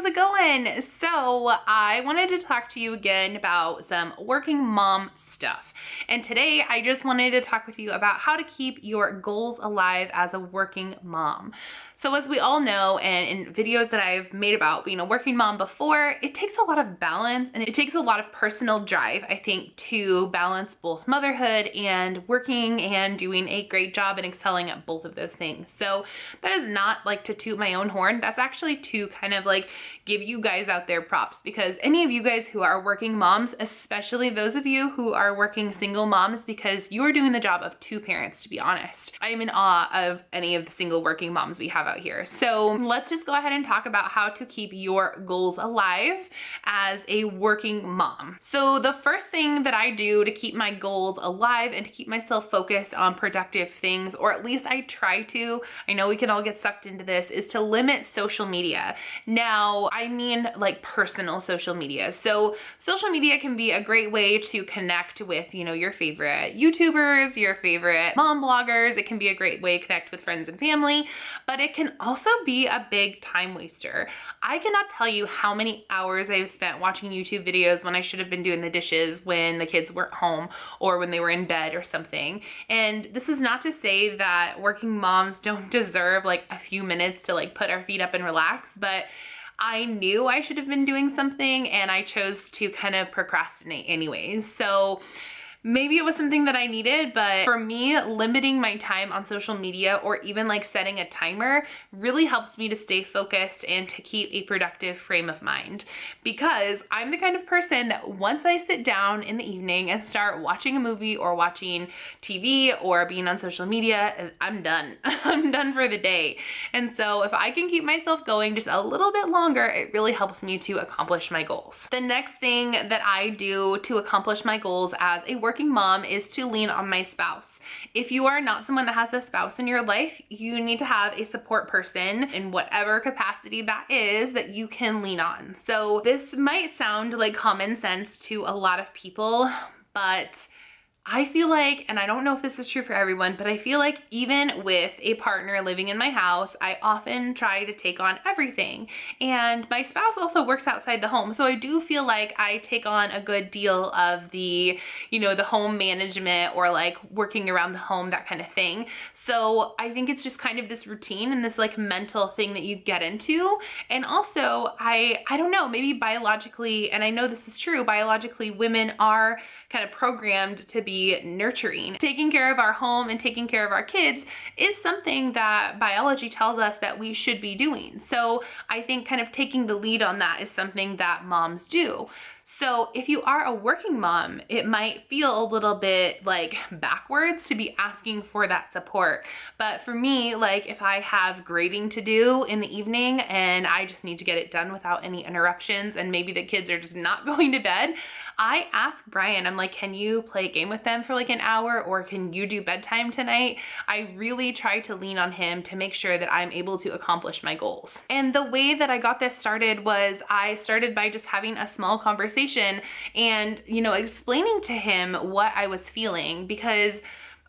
how's it going? So I wanted to talk to you again about some working mom stuff. And today I just wanted to talk with you about how to keep your goals alive as a working mom. So as we all know, and in videos that I've made about being a working mom before, it takes a lot of balance and it takes a lot of personal drive, I think, to balance both motherhood and working and doing a great job and excelling at both of those things. So that is not like to toot my own horn. That's actually to kind of like give you guys out there props, because any of you guys who are working moms, especially those of you who are working single moms, because you are doing the job of two parents, to be honest. I am in awe of any of the single working moms we have out here. So let's just go ahead and talk about how to keep your goals alive as a working mom. So the first thing that I do to keep my goals alive and to keep myself focused on productive things, or at least I try to, I know we can all get sucked into this, is to limit social media. Now, I mean like personal social media. So social media can be a great way to connect with, you know, your favorite YouTubers, your favorite mom bloggers. It can be a great way to connect with friends and family, but it can also be a big time waster. I cannot tell you how many hours I've spent watching YouTube videos when I should have been doing the dishes when the kids weren't home or when they were in bed or something. And this is not to say that working moms don't deserve like a few minutes to like put our feet up and relax, but I knew I should have been doing something and I chose to kind of procrastinate anyways. So maybe it was something that I needed, but for me, limiting my time on social media or even like setting a timer really helps me to stay focused and to keep a productive frame of mind. Because I'm the kind of person that once I sit down in the evening and start watching a movie or watching TV or being on social media, I'm done. I'm done for the day. And so if I can keep myself going just a little bit longer, it really helps me to accomplish my goals. The next thing that I do to accomplish my goals as a working mom is to lean on my spouse. If you are not someone that has a spouse in your life, you need to have a support person in whatever capacity that is that you can lean on. So this might sound like common sense to a lot of people, but I feel like, and I don't know if this is true for everyone, but I feel like even with a partner living in my house, I often try to take on everything. And my spouse also works outside the home. So I do feel like I take on a good deal of the, you know, the home management or like working around the home, that kind of thing. So I think it's just kind of this routine and this like mental thing that you get into. And also I don't know, maybe biologically, and I know this is true, biologically women are kind of programmed to be nurturing. Taking care of our home and taking care of our kids is something that biology tells us that we should be doing. So I think kind of taking the lead on that is something that moms do. So if you are a working mom, it might feel a little bit like backwards to be asking for that support. But for me, like if I have grading to do in the evening and I just need to get it done without any interruptions and maybe the kids are just not going to bed, I ask Brian, I'm like, can you play a game with them for like an hour, or can you do bedtime tonight? I really try to lean on him to make sure that I'm able to accomplish my goals. And the way that I got this started was I started by just having a small conversation and, you know, explaining to him what I was feeling, because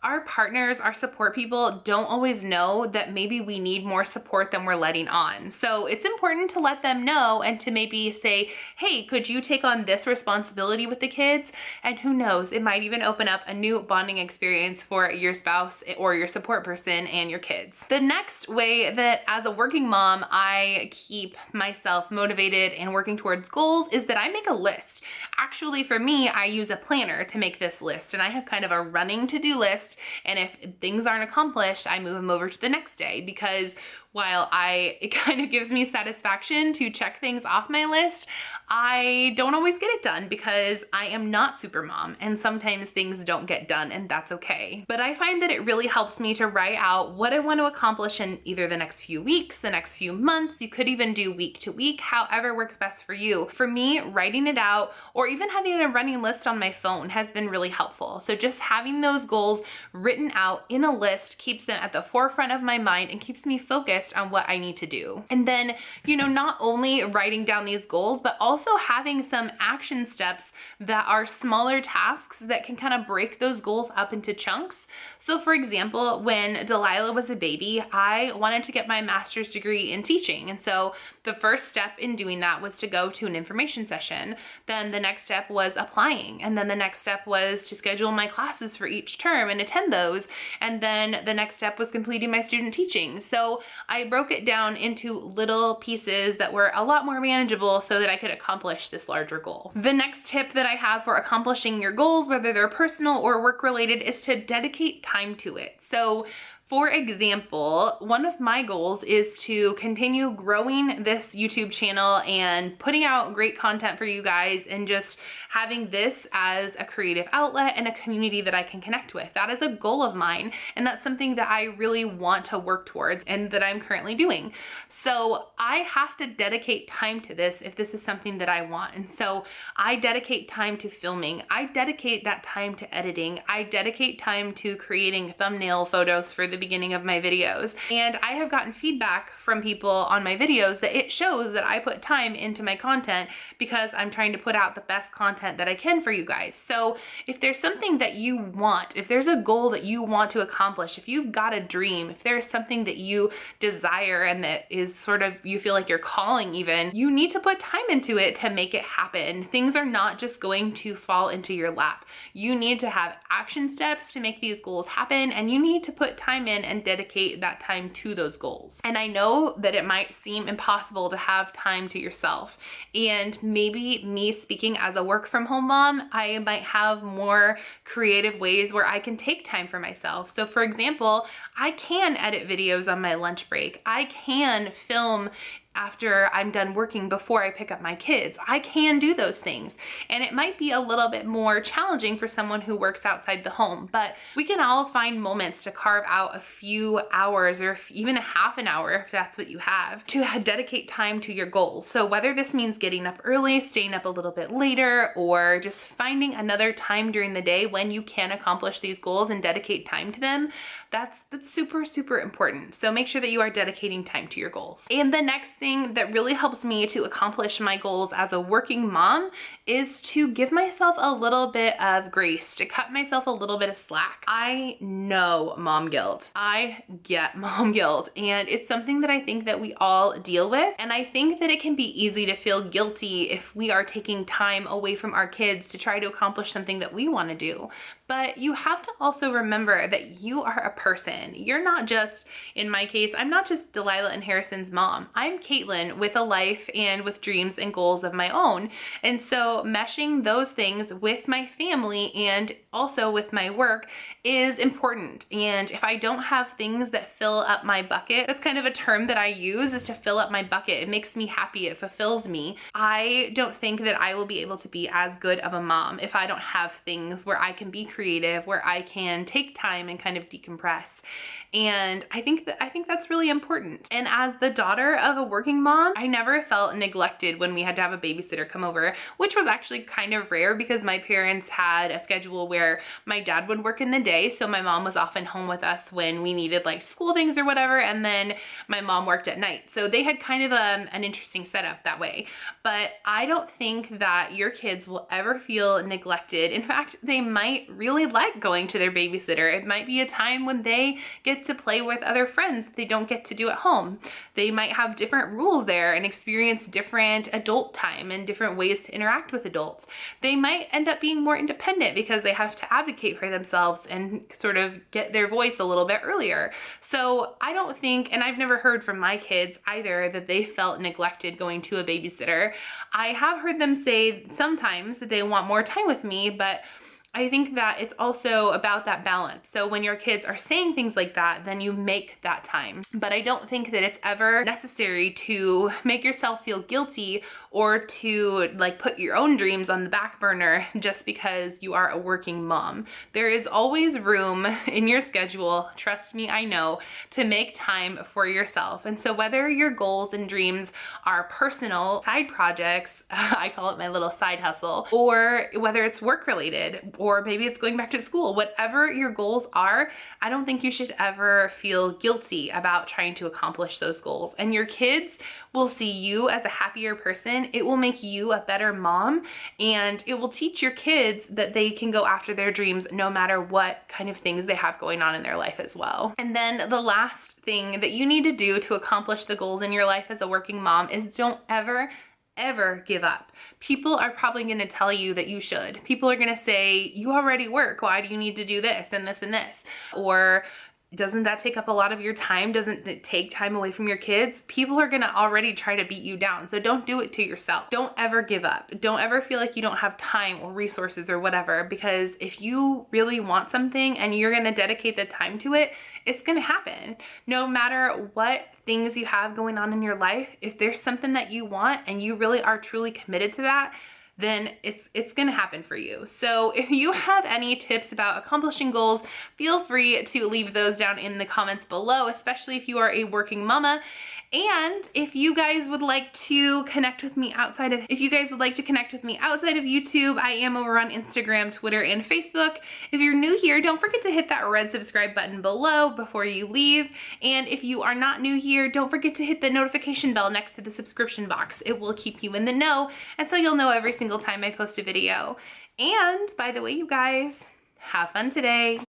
our partners, our support people don't always know that maybe we need more support than we're letting on. So it's important to let them know and to maybe say, hey, could you take on this responsibility with the kids? And who knows, it might even open up a new bonding experience for your spouse or your support person and your kids. The next way that as a working mom, I keep myself motivated and working towards goals is that I make a list. Actually, for me, I use a planner to make this list, and I have kind of a running to-do list. And if things aren't accomplished, I move them over to the next day, because while it kind of gives me satisfaction to check things off my list, I don't always get it done because I am not super mom and sometimes things don't get done, and that's okay. But I find that it really helps me to write out what I want to accomplish in either the next few weeks, the next few months. You could even do week to week, however works best for you. For me, writing it out or even having a running list on my phone has been really helpful. So just having those goals written out in a list keeps them at the forefront of my mind and keeps me focused focused on what I need to do. And then, you know, not only writing down these goals, but also having some action steps that are smaller tasks that can kind of break those goals up into chunks. So for example, when Delilah was a baby, I wanted to get my master's degree in teaching. And so the first step in doing that was to go to an information session. Then the next step was applying. And then the next step was to schedule my classes for each term and attend those. And then the next step was completing my student teaching. So I broke it down into little pieces that were a lot more manageable so that I could accomplish this larger goal. The next tip that I have for accomplishing your goals, whether they're personal or work related, is to dedicate time to it. So for example, one of my goals is to continue growing this YouTube channel and putting out great content for you guys and just having this as a creative outlet and a community that I can connect with. That is a goal of mine, and that's something that I really want to work towards and that I'm currently doing. So I have to dedicate time to this if this is something that I want. And so I dedicate time to filming. I dedicate that time to editing. I dedicate time to creating thumbnail photos for the beginning of my videos. And I have gotten feedback from people on my videos that it shows that I put time into my content because I'm trying to put out the best content that I can for you guys. So if there's something that you want, if there's a goal that you want to accomplish, if you've got a dream, if there's something that you desire and that is sort of, you feel like you're calling even, you need to put time into it to make it happen. Things are not just going to fall into your lap. You need to have action steps to make these goals happen, and you need to put time in and dedicate that time to those goals. And I know that it might seem impossible to have time to yourself, and maybe me speaking as a work from home mom, I might have more creative ways where I can take time for myself. So for example, I can edit videos on my lunch break. I can film after I'm done working before I pick up my kids. I can do those things. And it might be a little bit more challenging for someone who works outside the home, but we can all find moments to carve out a few hours or even a half an hour, if that's what you have, to dedicate time to your goals. So whether this means getting up early, staying up a little bit later, or just finding another time during the day when you can accomplish these goals and dedicate time to them, that's super, super important. So make sure that you are dedicating time to your goals. And the next thing that really helps me to accomplish my goals as a working mom is to give myself a little bit of grace, to cut myself a little bit of slack. I know mom guilt. I get mom guilt, and it's something that I think that we all deal with. And I think that it can be easy to feel guilty if we are taking time away from our kids to try to accomplish something that we want to do. But you have to also remember that you are a person. You're not just, in my case, I'm not just Delilah and Harrison's mom. I'm Caitlin with a life and with dreams and goals of my own. And so meshing those things with my family and also with my work is important. And if I don't have things that fill up my bucket, that's kind of a term that I use, is to fill up my bucket. It makes me happy. It fulfills me. I don't think that I will be able to be as good of a mom if I don't have things where I can be creative, where I can take time and kind of decompress. And I think that's really important. And as the daughter of a working mom, I never felt neglected when we had to have a babysitter come over, which was actually kind of rare because my parents had a schedule where my dad would work in the day, so my mom was often home with us when we needed like school things or whatever, and then my mom worked at night. So they had kind of an interesting setup that way. But I don't think that your kids will ever feel neglected. In fact, they might really like going to their babysitter. It might be a time when they get to play with other friends they don't get to do at home. They might have different rules there and experience different adult time and different ways to interact with adults. They might end up being more independent because they have to advocate for themselves and sort of get their voice a little bit earlier. So I don't think, and I've never heard from my kids either, that they felt neglected going to a babysitter. I have heard them say sometimes that they want more time with me, but I think that it's also about that balance. So when your kids are saying things like that, then you make that time. But I don't think that it's ever necessary to make yourself feel guilty or to like put your own dreams on the back burner just because you are a working mom. There is always room in your schedule, trust me, I know, to make time for yourself. And so whether your goals and dreams are personal side projects, I call it my little side hustle, or whether it's work related, or maybe it's going back to school, whatever your goals are, I don't think you should ever feel guilty about trying to accomplish those goals. And your kids will see you as a happier person. It will make you a better mom, and it will teach your kids that they can go after their dreams no matter what kind of things they have going on in their life as well. And then the last thing that you need to do to accomplish the goals in your life as a working mom is don't ever give up. People are probably going to tell you that you should. People are going to say, you already work. Why do you need to do this and this and this? Or doesn't that take up a lot of your time? Doesn't it take time away from your kids? People are going to already try to beat you down. So don't do it to yourself. Don't ever give up. Don't ever feel like you don't have time or resources or whatever, because if you really want something and you're going to dedicate the time to it, it's going to happen. No matter what things you have going on in your life, if there's something that you want and you really are truly committed to that, then it's gonna happen for you. So if you have any tips about accomplishing goals, feel free to leave those down in the comments below, especially if you are a working mama. And if you guys would like to connect with me outside of YouTube, I am over on Instagram, Twitter, and Facebook. If you're new here, don't forget to hit that red subscribe button below before you leave. And if you are not new here, don't forget to hit the notification bell next to the subscription box. It will keep you in the know, and so you'll know every single time I post a video. And by the way, you guys, have fun today.